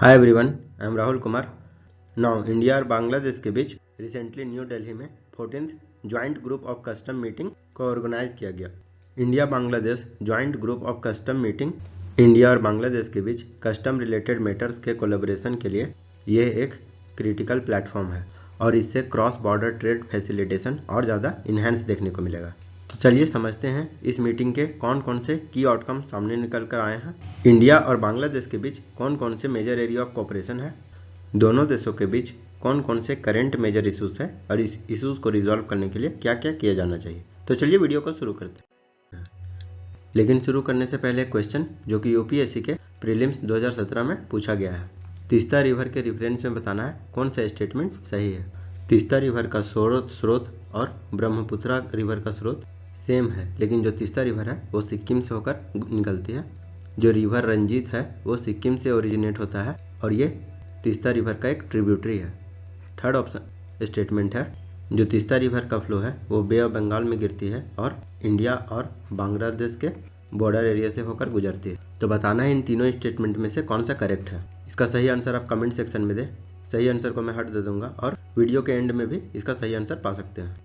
Hi everyone, I am Rahul Kumar. Now India और बांग्लादेश के बीच recently new Delhi में 14th joint group of custom meeting को organise किया गया। India Bangladesh joint group of custom meeting India और बांग्लादेश के बीच कस्टम रिलेटेड मैटर्स के कोलैबोरेशन के लिए यह एक क्रिटिकल प्लेटफॉर्म है और इससे क्रॉस बॉर्डर ट्रेड फैसिलिटेशन और ज़्यादा इन्हेंस देखने को मिलेगा। तो चलिए समझते हैं इस मीटिंग के कौन कौन से की आउटकम सामने निकल कर आए हैं। इंडिया और बांग्लादेश के बीच कौन कौन से मेजर एरिया ऑफ कोऑपरेशन है, दोनों देशों के बीच कौन कौन से करेंट मेजर इश्यूज है और इस इश्यूज को रिजॉल्व करने के लिए क्या क्या किया जाना चाहिए। तो चलिए वीडियो को शुरू करते हैं। लेकिन शुरू करने से पहले क्वेश्चन जो कि यूपीएससी के प्रीलिम्स 2017 में पूछा गया है। तीस्ता रिवर के रेफरेंस में बताना है कौन सा स्टेटमेंट सही है। तीस्ता रिवर का स्रोत और ब्रह्मपुत्रा रिवर का स्रोत सेम है, लेकिन जो तीस्ता रिवर है वो सिक्किम से होकर निकलती है। जो रिवर रंजीत है वो सिक्किम से ओरिजिनेट होता है और ये तीस्ता रिवर का एक ट्रिब्यूटरी है। थर्ड ऑप्शन स्टेटमेंट है जो तीस्ता रिवर का फ्लो है वो बे ऑफ बंगाल में गिरती है और इंडिया और बांग्लादेश के बॉर्डर एरिया से होकर गुजरती है। तो बताना है इन तीनों स्टेटमेंट में से कौन सा करेक्ट है। इसका सही आंसर आप कमेंट सेक्शन में दें। सही आंसर को मैं हट दे दूंगा और वीडियो के एंड में भी इसका सही आंसर पा सकते हैं।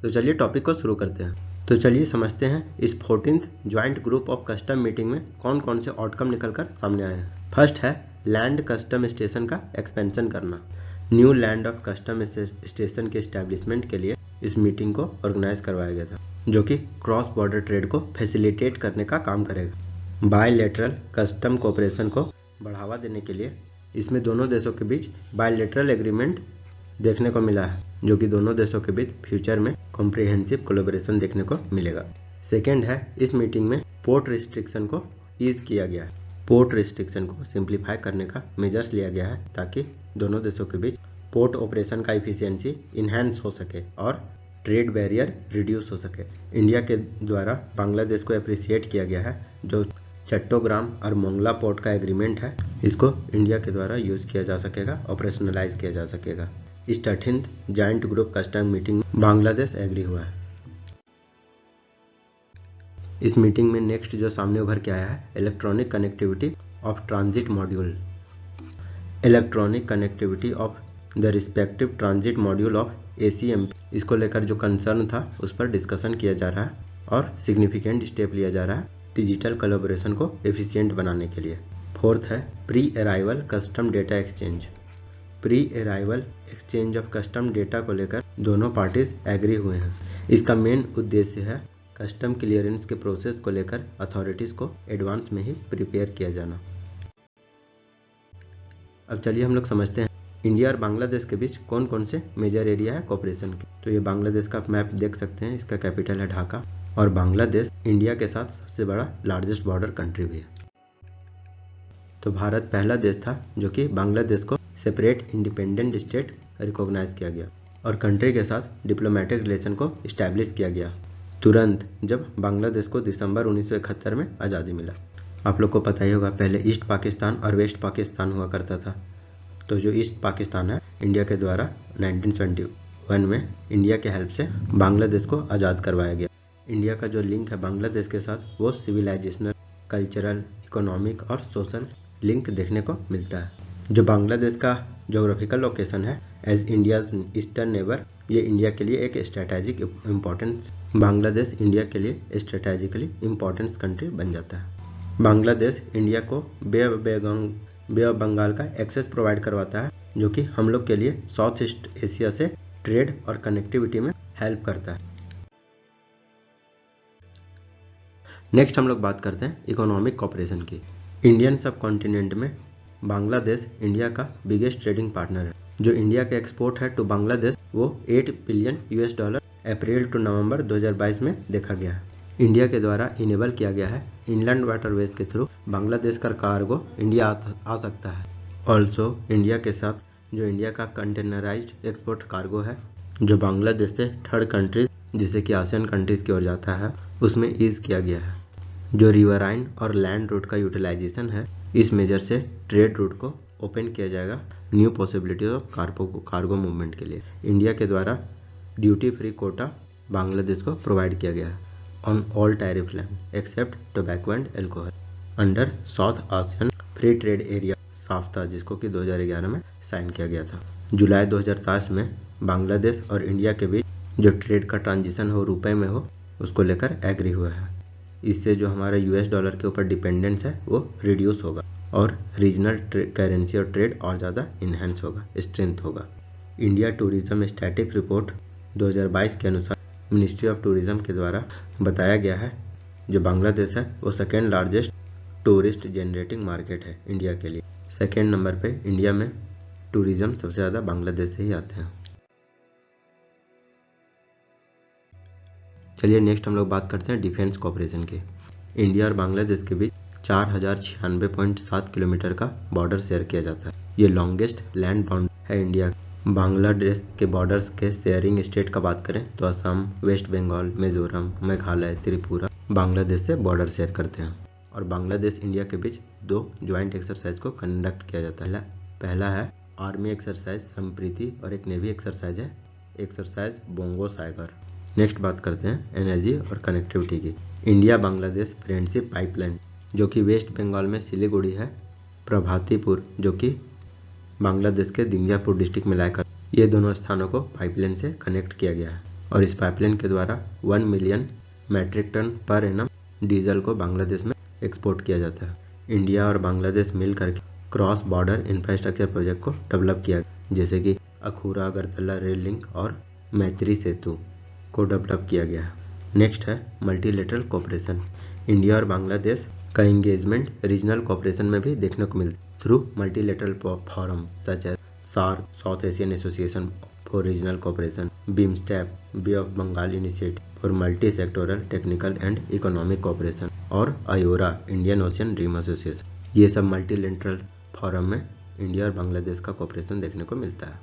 तो चलिए टॉपिक को शुरू करते हैं। तो चलिए समझते हैं इस 14th joint group of custom meeting में कौन कौन से आउटकम निकलकर सामने आए हैं। फर्स्ट है लैंड कस्टम स्टेशन का एक्सपेंशन करना। New land of custom station के एस्टेब्लिशमेंट के लिए इस मीटिंग को ऑर्गेनाइज करवाया गया था, जो कि क्रॉस बॉर्डर ट्रेड को फैसिलिटेट करने का काम करेगा। बायलैटरल कस्टम कोऑपरेशन को बढ़ावा देने के लिए इसमें दोनों देशों के बीच बायलैटरल एग्रीमेंट देखने को मिला है, जो कि दोनों देशों के बीच फ्यूचर में कॉम्प्रिहेंसिव कोलैबोरेशन देखने को मिलेगा। सेकेंड है इस मीटिंग में पोर्ट रिस्ट्रिक्शन को ईज किया गया है। पोर्ट रिस्ट्रिक्शन को सिंप्लीफाई करने का मेजर्स लिया गया है ताकि दोनों देशों के बीच पोर्ट ऑपरेशन का इफिशियंसी इन्हेंस हो सके और ट्रेड बैरियर रिड्यूस हो सके। इंडिया के द्वारा बांग्लादेश को अप्रिशिएट किया गया है। जो चट्टोग्राम और मोंगला पोर्ट का एग्रीमेंट है, इसको इंडिया के द्वारा यूज किया जा सकेगा, ऑपरेशनलाइज किया जा सकेगा। इस 13th joint group custom meeting में बांग्लादेश एग्री हुआ है। इस मीटिंग में नेक्स्ट जो सामने उभर के आया है electronic connectivity of transit module. Electronic connectivity of the respective transit module of ACMP, इसको लेकर जो कंसर्न था उस पर डिस्कशन किया जा रहा है और सिग्निफिकेंट स्टेप लिया जा रहा है डिजिटल कोलैबोरेशन को एफिशिएंट बनाने के लिए। फोर्थ है pre arrival custom data exchange. Pre arrival exchange of custom data को लेकर दोनों पार्टीज एग्री हुए हैं। इसका मेन उद्देश्य है कस्टम क्लियरेंस के प्रोसेस को लेकर अथॉरिटीज को एडवांस में ही प्रिपेयर किया जाना। अब चलिए हम लोग समझते हैं इंडिया और बांग्लादेश के बीच कौन कौन से मेजर एरिया है कोऑपरेशन के। तो ये बांग्लादेश का मैप देख सकते हैं, इसका कैपिटल है ढाका और बांग्लादेश इंडिया के साथ सबसे बड़ा लार्जेस्ट बॉर्डर कंट्री भी है। तो भारत पहला देश था जो कि बांग्लादेश को सेपरेट इंडिपेंडेंट स्टेट रिकॉग्नाइज किया गया और कंट्री के साथ डिप्लोमेटिक रिलेशन को इस्टेब्लिश किया गया तुरंत जब बांग्लादेश को दिसंबर 1971 में आज़ादी मिला। आप लोग को पता ही होगा पहले ईस्ट पाकिस्तान और वेस्ट पाकिस्तान हुआ करता था। तो जो ईस्ट पाकिस्तान है इंडिया के द्वारा 1921 में इंडिया के हेल्प से बांग्लादेश को आज़ाद करवाया गया। इंडिया का जो लिंक है बांग्लादेश के साथ वो सिविलाइजेशनल, कल्चरल, इकोनॉमिक और सोशल लिंक देखने को मिलता है। जो बांग्लादेश का जोग्राफिकल लोकेशन है एज इंडियाज ईस्टर्न नेबर, ये इंडिया के लिए एक स्ट्रेटेजिक इम्पोर्टेंस, बांग्लादेश इंडिया के लिए स्ट्रेटेजिकली इम्पोर्टेंस कंट्री बन जाता है। बांग्लादेश इंडिया को बे ऑफ बंगाल का एक्सेस प्रोवाइड करवाता है, जो कि हम लोग के लिए साउथ ईस्ट एशिया से ट्रेड और कनेक्टिविटी में हेल्प करता है। नेक्स्ट हम लोग बात करते हैं इकोनॉमिक कोऑपरेशन की। इंडियन सब कॉन्टिनेंट में बांग्लादेश इंडिया का बिगेस्ट ट्रेडिंग पार्टनर है। जो इंडिया के एक्सपोर्ट है टू बांग्लादेश वो $8 बिलियन अप्रैल टू नवंबर 2022 में देखा गया है। इंडिया के द्वारा इनेबल किया गया है इनलैंड वाटरवेज के थ्रू बांग्लादेश का कार्गो इंडिया आ सकता है। ऑल्सो इंडिया के साथ जो इंडिया का कंटेनराइज्ड एक्सपोर्ट कार्गो है जो बांग्लादेश से थर्ड कंट्रीज जिसे कि आसियान कंट्रीज की ओर जाता है उसमें ईज किया गया है। जो रिवराइन और लैंड रूट का यूटिलाइजेशन है, इस मेजर से ट्रेड रूट को ओपन किया जाएगा new possibilities of cargo movement के लिए। इंडिया के द्वारा ड्यूटी फ्री कोटा बांग्लादेश को प्रोवाइड किया गया है on all tariff land except tobacco and alcohol under South Asian free trade area SAFTA, जिसको कि 2011 में साइन किया गया था। जुलाई 2023 में बांग्लादेश और इंडिया के बीच जो ट्रेड का ट्रांजिशन हो रुपए में हो, उसको लेकर एग्री हुआ है। इससे जो हमारा यूएस डॉलर के ऊपर डिपेंडेंस है वो रिड्यूस होगा और रीजनल करेंसी और ट्रेड और ज़्यादा इन्हेंस होगा, स्ट्रेंथ होगा। इंडिया टूरिज्म स्टैटिक रिपोर्ट 2022 के अनुसार मिनिस्ट्री ऑफ टूरिज्म के द्वारा बताया गया है जो बांग्लादेश है वो second largest tourist generating market है इंडिया के लिए। सेकेंड नंबर पे इंडिया में टूरिज्म सबसे ज़्यादा बांग्लादेश से ही आते हैं। चलिए नेक्स्ट हम लोग बात करते हैं डिफेंस कोऑपरेशन की। इंडिया और बांग्लादेश के बीच 4096.7 किलोमीटर का बॉर्डर शेयर किया जाता है। ये लॉन्गेस्ट लैंड बाउंड्री है इंडिया। बांग्लादेश के बॉर्डर्स के शेयरिंग स्टेट का बात करें तो असम, वेस्ट बंगाल, मिजोरम, मेघालय, त्रिपुरा बांग्लादेश से बॉर्डर शेयर करते हैं। और बांग्लादेश इंडिया के बीच 2 ज्वाइंट एक्सरसाइज को कंडक्ट किया जाता है। पहला है आर्मी एक्सरसाइज संप्रीति और एक नेवी एक्सरसाइज है एक्सरसाइज बोंगो सागर। नेक्स्ट बात करते हैं एनर्जी और कनेक्टिविटी की। इंडिया बांग्लादेश फ्रेंडशिप पाइपलाइन जो कि वेस्ट बंगाल में सिलीगुड़ी है, प्रभातीपुर जो कि बांग्लादेश के दिंजापुर डिस्ट्रिक्ट में लाकर, ये दोनों स्थानों को पाइपलाइन से कनेक्ट किया गया है। और इस पाइपलाइन के द्वारा 1 million metric tonne per annum diesel को बांग्लादेश में एक्सपोर्ट किया जाता है। इंडिया और बांग्लादेश मिलकर क्रॉस बॉर्डर इंफ्रास्ट्रक्चर प्रोजेक्ट को डेवलप किया, जैसे कि अखूरा अगरतला रेल लिंक और मैत्री सेतु को डेवलप किया गया है। नेक्स्ट है मल्टीलेटरल कोऑपरेशन। इंडिया और बांग्लादेश का एंगेजमेंट रीजनल कोऑपरेशन में भी देखने को मिलता है through multilateral forum such as SAARC, South Asian Association for Regional Cooperation, BIMSTEC, Bay of Bengal Initiative for Multi Sectoral Technical and Economic Cooperation और IORA, Indian Ocean Rim Association. ये सब multilateral forum में इंडिया और बांग्लादेश का cooperation देखने को मिलता है।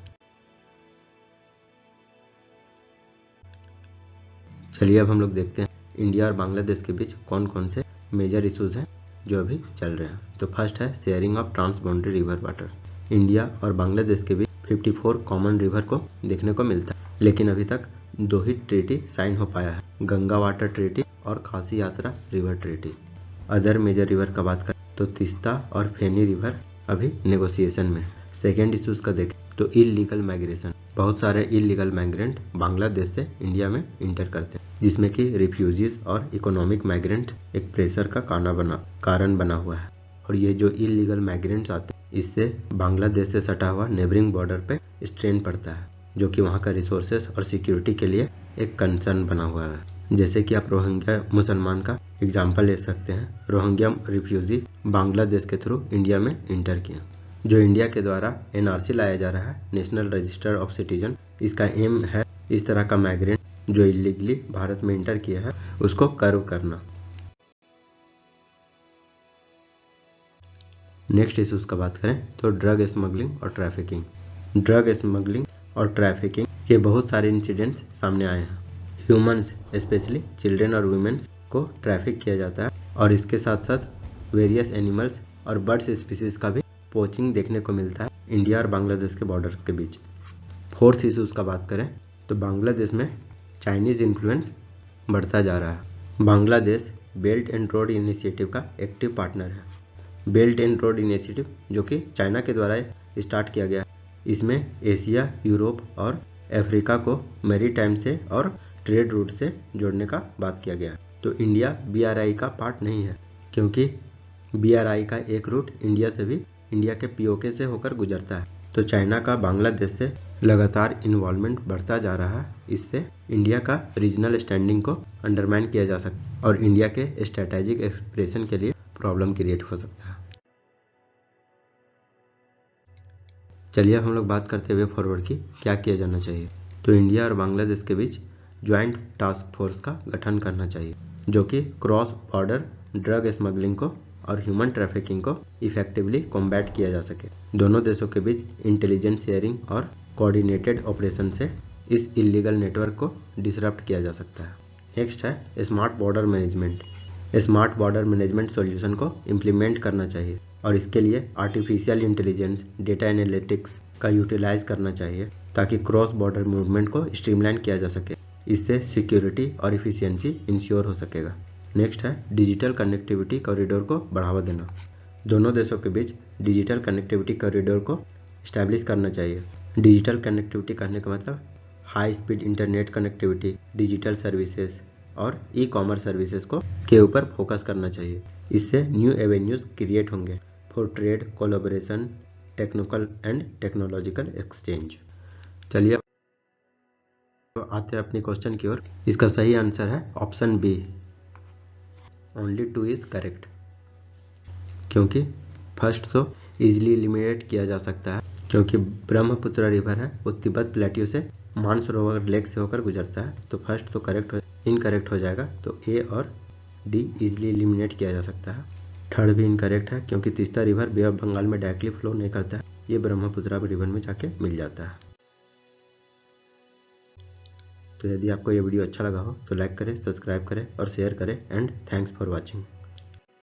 चलिए अब हम लोग देखते हैं इंडिया और बांग्लादेश के बीच कौन कौन से मेजर इश्यूज हैं जो अभी चल रहे हैं। तो फर्स्ट है sharing of trans boundary river water. India और बांग्लादेश के बीच 54 कॉमन रिवर को देखने को मिलता है, लेकिन अभी तक 2 ही ट्रीटी साइन हो पाया है, गंगा वाटर ट्रीटी और खासी यात्रा river treaty. Other major river का बात करें तो तीस्ता और फेनी रिवर अभी नेगोशिएशन में। सेकेंड इश्यूज का देखें तो इलीगल माइग्रेशन। बहुत सारे इलीगल माइग्रेंट बांग्लादेश से इंडिया में इंटर करते हैं, जिसमें कि रिफ्यूजीज और इकोनॉमिक माइग्रेंट एक प्रेशर का कारण बना हुआ है। और ये जो इलीगल माइग्रेंट्स आते हैं इससे बांग्लादेश से सटा हुआ नेबरिंग बॉर्डर पे स्ट्रेन पड़ता है, जो कि वहाँ का रिसोर्सेस और सिक्योरिटी के लिए एक कंसर्न बना हुआ है। जैसे कि आप रोहिंग्या मुसलमान का एग्जाम्पल ले सकते हैं। रोहिंग्या रिफ्यूजी बांग्लादेश के थ्रू इंडिया में इंटर किए। जो इंडिया के द्वारा एनआरसी लाया जा रहा है, नेशनल रजिस्टर ऑफ सिटीजन, इसका एम है इस तरह का माइग्रेंट जो इलीगली भारत में इंटर किया है उसको कर्व करना। नेक्स्ट इश्यूज का बात करें तो ड्रग स्मगलिंग और ट्रैफिकिंग। ड्रग स्मगलिंग और ट्रैफिकिंग के बहुत सारे इंसिडेंट्स सामने आए हैं। ह्यूमंस स्पेशली चिल्ड्रेन और वुमेन्स को ट्रैफिक किया जाता है और इसके साथ साथ वेरियस एनिमल्स और बर्ड्स स्पीसीज का भी पोचिंग देखने को मिलता है इंडिया और बांग्लादेश के बॉर्डर के बीच। फोर्थ इश्यूज का बात करें तो बांग्लादेश में चाइनीज इन्फ्लुएंस बढ़ता जा रहा है। Bangladesh belt and road initiative का एक्टिव पार्टनर है। बेल्ट एंड रोड इनिशिएटिव जो कि चाइना के द्वारा स्टार्ट किया गया, इसमें एशिया, यूरोप और अफ्रीका को मैरीटाइम से और ट्रेड रूट से जोड़ने का बात किया गया। तो इंडिया BRI का पार्ट नहीं है, क्योंकि BRI का एक रूट इंडिया से भी इंडिया के POK से होकर गुजरता है। तो चाइना का बांग्लादेश से लगातार इन्वॉल्वमेंट बढ़ता जा रहा है। इससे इंडिया का रीजनल स्टैंडिंग को अंडरमाइन किया जा सकता है और इंडिया के स्ट्रेटेजिक एक्सप्रेशन के लिए प्रॉब्लम क्रिएट हो सकता है। चलिए हम लोग बात करते हुए फॉरवर्ड की क्या किया जाना चाहिए। तो इंडिया और बांग्लादेश के बीच ज्वाइंट टास्क फोर्स का गठन करना चाहिए, जो कि क्रॉस बॉर्डर ड्रग स्मगलिंग को और ह्यूमन ट्रैफिकिंग को इफेक्टिवली कॉम्बैट किया जा सके। दोनों देशों के बीच इंटेलिजेंस शेयरिंग और कोऑर्डिनेटेड ऑपरेशन से इस इलीगल नेटवर्क को डिसरप्ट किया जा सकता है। नेक्स्ट है smart border management. Smart border management solution को इम्प्लीमेंट करना चाहिए और इसके लिए आर्टिफिशियल इंटेलिजेंस, डेटा एनालिटिक्स का यूटिलाइज करना चाहिए ताकि क्रॉस बॉर्डर मूवमेंट को स्ट्रीमलाइन किया जा सके। इससे सिक्योरिटी और इफिशियंसी इंश्योर हो सकेगा। नेक्स्ट है डिजिटल कनेक्टिविटी कॉरिडोर को बढ़ावा देना। दोनों देशों के बीच डिजिटल कनेक्टिविटी कॉरिडोर को इस्टेब्लिश करना चाहिए। डिजिटल कनेक्टिविटी कहने का मतलब high speed internet connectivity, digital services और ई कॉमर्स सर्विसेज को के ऊपर फोकस करना चाहिए। इससे न्यू एवेन्यूज क्रिएट होंगे for trade, collaboration, technical and technological exchange. चलिए आते हैं अपनी क्वेश्चन की ओर। इसका सही आंसर है option B, only 2 is correct, क्योंकि फर्स्ट तो इजिली एलिमिनेट किया जा सकता है, क्योंकि ब्रह्मपुत्र रिवर है वो तिब्बत प्लेट्यू से मानसरोवर लेक से होकर गुजरता है, तो फर्स्ट तो इनकरेक्ट हो जाएगा, तो ए और डी इजिली एलिमिनेट किया जा सकता है। थर्ड भी इनकरेक्ट है, क्योंकि Teesta river Bay of Bengal में डायरेक्टली फ्लो नहीं करता है, ये ब्रह्मपुत्र रिवर में जाके मिल जाता है। तो यदि आपको ये वीडियो अच्छा लगा हो तो लाइक करें, सब्सक्राइब करें और शेयर करें, एंड थैंक्स फॉर वॉचिंग।